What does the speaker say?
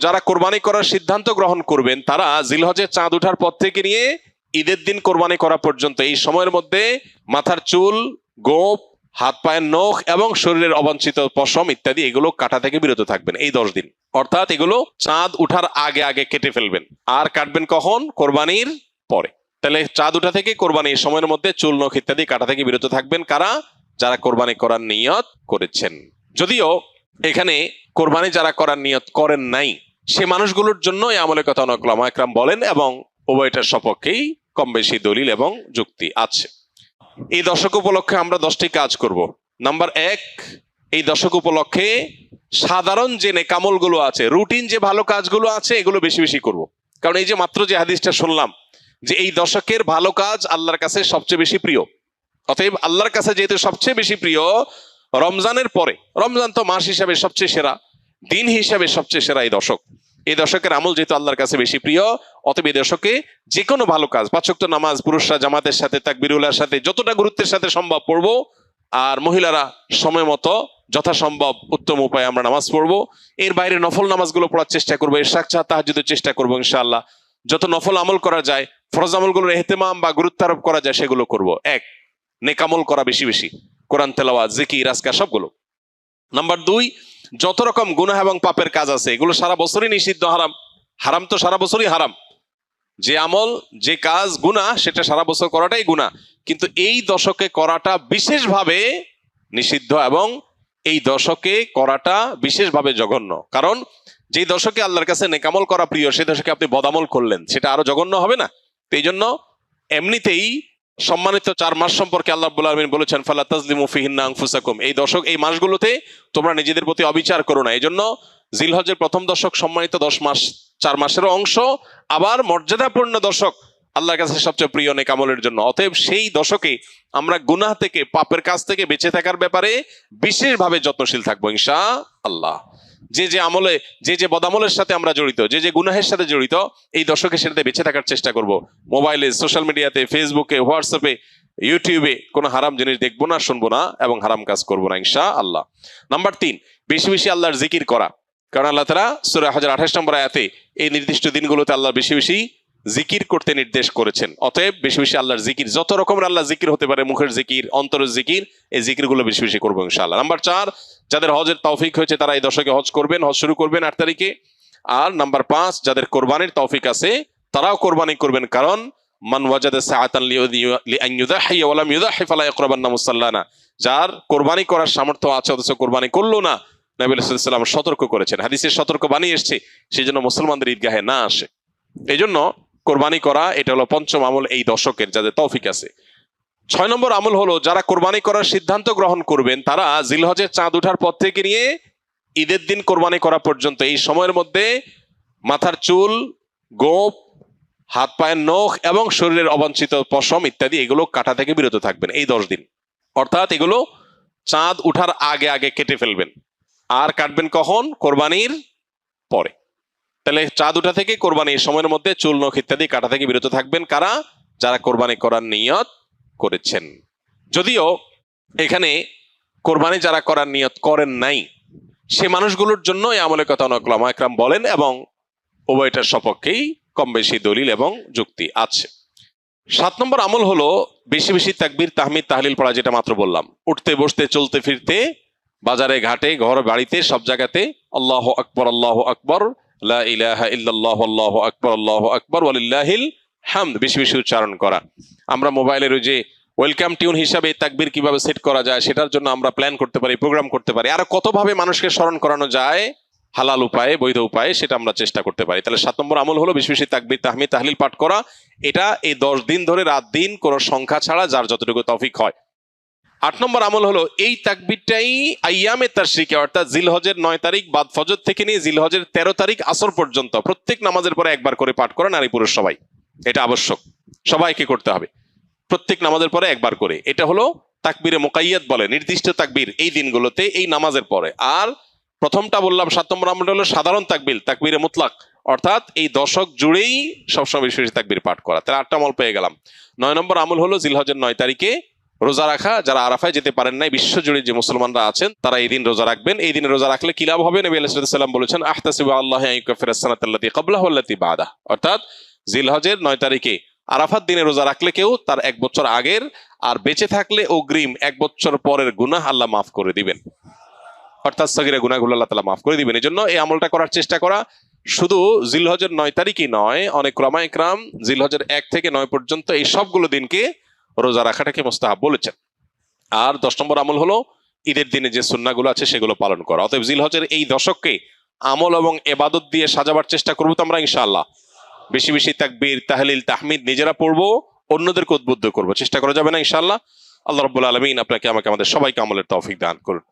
যারা কোরবানি করার সিদ্ধান্ত গ্রহণ করবেন তারা জিলহজের চাঁদ ওঠার পর থেকে নিয়ে ঈদের দিন কোরবানি করা পর্যন্ত এই সময়ের মধ্যে মাথার চুল, গোঁফ, হাত পায়ের নখ এবং শরীরের অবাঞ্ছিত পশম ইত্যাদি এগুলো কাটা থেকে বিরত থাকবেন এই 10 দিন। অর্থাৎ এগুলো চাঁদ উঠার আগে আগে কেটে ফেলবেন। আর কাটবেন কখন? কোরবানির পরে। তাহলে চাঁদ উঠা থেকে কোরবানি এই সময়ের মধ্যে চুল, নখ ইত্যাদি কাটা থেকে বিরত থাকবেন কারা? যারা কোরবানি করার নিয়ত করেছেন। যদিও এখানে কোরবানি যারা করার নিয়ত করেন নাই সে মানুষগুলোর জন্য এই আমলের কথা অনেক উলামা একরাম বলেন এবং উভয়টার সপক্ষেই কম বেশি দলিল এবং যুক্তি আছে। এই দশক উপলক্ষে আমরা 10টি কাজ করব। নাম্বার 1, এই দশক উপলক্ষে সাধারণ যে নেকামলগুলো আছে, রুটিন যে ভালো কাজগুলো আছে এগুলো বেশি বেশি করব। কারণ এই যে মাত্র যে হাদিসটা শুনলাম যে এই দশকের ভালো কাজ আল্লাহর কাছে সবচেয়ে বেশি প্রিয়, অতএব আল্লাহর কাছে যেহেতু সবচেয়ে বেশি প্রিয়, রমজানের পরে, রমজান তো মাস হিসাবে সবচেয়ে সেরা, দিন হিসাবে সবচেয়ে সেরা এই দশক, এই দশকের আমল যেহেতু আল্লাহর কাছে বেশি প্রিয়, অতএব এই দশকে যে কোনো ভালো কাজ, 5 ওয়াক্ত নামাজ পুরুষরা জামাতের সাথে তাকবীরুল্লাহর সাথে যতটা গুরুত্বের সাথে সম্ভব পড়বো, আর মহিলারা সময় মতো যথাসম্ভব উত্তম উপায়ে আমরা নামাজ পড়বো। এর বাইরে নফল নামাজগুলো পড়ার চেষ্টা করবো, ইশরাক তাহাজ্জুদের চেষ্টা করবো ইনশাআল্লাহ। যত নফল আমল করা যায়, ফরজ আমলগুলোর ইহতিমাম বা গুরুত্ব আরোপ করা যায় সেগুলো করব। 1, নেকামল করা বেশি বেশি, কোরআন তেলাওয়াত, জিকির, আজকার সবগুলো। নাম্বার 2, যত রকম গুনাহ এবং পাপের কাজ আছে এগুলো সারা বছরই নিষিদ্ধ, হারাম। হারাম তো সারা বছরই হারাম। যে আমল, যে কাজ গুনাহ সেটা সারা বছর করাটাই গুনাহ, কিন্তু এই দশকে করাটা বিশেষভাবে নিষিদ্ধ এবং এই দশকে করাটা বিশেষভাবে জঘন্য। কারণ যে দশকে আল্লাহর কাছে নেকামল করা প্রিয় সেই দশকে আপনি বদামল করলেন, সেটা আরো জঘন্য হবে না? এই জন্য এমনিতেই সম্মানিত 4 মাস সম্পর্কে আল্লাহ রাব্বুল আলামিন বলেছেন ফালা তাজলিমু ফিহিন্না আনফুসাকুম, এই দশক, এই মাসগুলোতে তোমরা নিজেদের প্রতি অবিচার করো না। এই জন্য জিলহজের প্রথম দশক সম্মানিত 10 মাস, 4 মাসেরও অংশ, আবার মর্যাদাপূর্ণ দশক, আল্লাহর কাছে সবচেয়ে প্রিয় নেকামলের জন্য। অতএব সেই দশকে আমরা গুনাহ থেকে, পাপের কাজ থেকে বেঁচে থাকার ব্যাপারে বিশেষভাবে যত্নশীল থাকবো ইনশাআল্লাহ। যে যে আমলে, যে যে বদামলের সাথে আমরা জড়িত, যে যে গুনাহের সাথে জড়িত, এই দশকে সেটাতে বেঁচে থাকার চেষ্টা করব। মোবাইলে, সোশ্যাল মিডিয়াতে, ফেসবুকে, হোয়াটসঅ্যাপে, ইউটিউবে কোনো হারাম জিনিস দেখবো না, শুনবো না এবং হারাম কাজ করবো না ইনশাআল্লাহ। নাম্বার 3, বেশি বেশি আল্লাহর জিকির করা। কারণ আল্লাহ তাআলা সূরা হজের 28 নম্বর আয়াতে এই নির্দিষ্ট দিনগুলোতে আল্লাহ বেশি বেশি জিকির করতে নির্দেশ করেছেন। অতএব বেশি বেশি আল্লাহর জিকির, যত রকমের আল্লাহ জিকির হতে পারে, মুখের জিকির, অন্তরের জিকির, এই জিকিরগুলো বেশি বেশি করবো ইনশাআল্লাহ। নাম্বার 4, যাদের হজের তৌফিক হয়েছে তারা এই দশকে হজ করবেন, হজ শুরু করবেন 8 তারিখে। আর নাম্বার 5, যাদের কোরবানির তৌফিক আছে তারাও কোরবানি করবেন, কারণ মান ওয়াজাদা সাআতান লিআন ইউযাহি ওয়া লাম ইউযাহি ফালা ইয়াকরাবান্না মুসাল্লানা, যার কোরবানি করার সামর্থ্য আছে অথচ কোরবানি করলো না, নবী সাল্লাল্লাহু আলাইহি ওয়াসাল্লাম সতর্ক করেছেন, হাদিসে সতর্ক বাণী এসেছে, সেজন্য মুসলমানদের ঈদগাহে না আসে। এই জন্য কোরবানি করা এটা হলো 5ম আমল এই দশকের, যাদের তৌফিক আছে। 6 নম্বর আমল হলো যারা কোরবানি করার সিদ্ধান্ত গ্রহণ করবেন তারা জিলহজের চাঁদ ওঠার পর থেকে নিয়ে ঈদের দিন কোরবানি করা পর্যন্ত এই সময়ের মধ্যে মাথার চুল, গোঁফ, হাত পায়ের নখ এবং শরীরের অবাঞ্ছিত পশম ইত্যাদি এগুলো কাটা থেকে বিরত থাকবেন এই 10 দিন। অর্থাৎ এগুলো চাঁদ উঠার আগে আগে কেটে ফেলবেন। আর কাটবেন কখন? কোরবানির পরে। তাহলে চাঁদ উঠা থেকে কোরবানি এই সময়ের মধ্যে চুল, নখ ইত্যাদি কাটা থেকে বিরত থাকবেন কারা? যারা কোরবানি করার নিয়ত করেছেন। যদিও এখানে কোরবানি যারা করার নিয়ত করেন নাই সে মানুষগুলোর জন্য এই আমলের কথা অনেক উলামা একরাম বলেন এবং উভয়টার সপক্ষেই কম বেশি দলিল এবং যুক্তি আছে। 7 নম্বর আমল হলো বেশি বেশি তাকবীর, তাহমিদ, তাহলিল পড়া, যেটা মাত্র বললাম। উঠতে বসতে, চলতে ফিরতে, বাজারে ঘাটে, ঘর বাড়িতে, সব জায়গাতে আল্লাহু আকবার, আল্লাহু আকবার, লা ইলাহা ইল্লাল্লাহু, আল্লাহু আকবার, আল্লাহু আকবার, ওয়ালিল্লাহিল হামদ বেশি বেশি উচ্চারণ করা। আমরা মোবাইলের ওই যে ওয়েলকাম টিউন হিসাবে তাকবীর কিভাবে সেট করা যায় সেটার জন্য আমরা প্ল্যান করতে পারি, প্রোগ্রাম করতে পারি। আর কতভাবে মানুষকে স্মরণ করানো যায় হালাল উপায়ে, বৈধ উপায়ে, সেটা আমরা চেষ্টা করতে পারি। তাহলে 7 নম্বর আমল হলো বেশি বেশি তাকবীর, তাহমিদ, তাহলিল পাঠ করা। এটা এই 10 দিন ধরে রাত দিন কোনো সংখ্যা ছাড়া যার যতটুকু তৌফিক হয়। 8 নম্বর আমল হলো এই তাকবীরটাই আইয়ামে তাশরিকে, অর্থাৎ জিলহজের 9 তারিখ বাদ ফজর থেকে নিয়ে জিলহজের 13 তারিখ আসর পর্যন্ত প্রত্যেক নামাজের পরে একবার করে পাঠ করা, নারী পুরুষ সবাই। এটা আবশ্যক, সবাইকে করতে হবে প্রত্যেক নামাজের পরে একবার করে। এটা হলো তাকবীরে মুকাইয়াদ বলে, নির্দিষ্ট তাকবীর এই দিনগুলোতে এই নামাজের পরে। আর প্রথমটা বললাম 7 নম্বর আমল হলো সাধারণ তাকবীর, তাকবীরে মুতলাক, অর্থাৎ এই দশক জুড়েই সবসময় বেশি বেশি তাকবীর পাঠ করা। তাহলে 8টা আমল পেয়ে গেলাম। 9 নম্বর আমল হলো জিলহজের 9 তারিখে রোজা রাখা, যারা আরাফায় যেতে পারেন নাই, বিশ্বজুড়ে যে মুসলমানরা আছেন তারা এই দিন রোজা রাখবেন। এই দিনে রোজা রাখলে কি লাভ হবে? নবী আলাইহিস সালাম বলেছেন, আহতাসিবু আল্লাহ আন ইউকাফিরাস সানাতাল্লাতী ক্বাবলাহু ওয়াল্লাতী বা'দাহু। অর্থাৎ জিলহজের 9 তারিখে আরাফাত দিনে রোজা রাখলে কেউ তার 1 বছর আগের আর বেঁচে থাকলে অগ্রিম 1 বছর পরের গুনাহ আল্লাহ মাফ করে দিবেন। অর্থাৎ সগীরা গুনাহগুলো আল্লাহ তাআলা মাফ করে দিবেন। এজন্য এই আমলটা করার চেষ্টা করা। শুধু জিলহজের 9 তারিখই নয়, অনেক উলামায়ে কেরাম জিলহজের 1 থেকে 9 পর্যন্ত এই সবগুলো দিনকে রোজা রাখাটাকে মুস্তাহাব বলেছেন। আর 10 নম্বর আমল হলো ঈদের দিনে যে সুন্নাহগুলো আছে সেগুলো পালন করা। অতএব জিলহজের এই দশককে আমল এবং ইবাদত দিয়ে সাজাবার চেষ্টা করবো তো আমরা ইনশাআল্লাহ। বেশি বেশি তাকবীর, তাহলিল, তাহমিদ নিজেরা পড়বো, অন্যদেরকে উদ্বুদ্ধ করবো, চেষ্টা করা যাবে না ইনশাআল্লাহ। আল্লাহ রাব্বুল আলামিন আপনাকে আমাকে আমাদের সবাইকে আমলের তৌফিক দান করুন।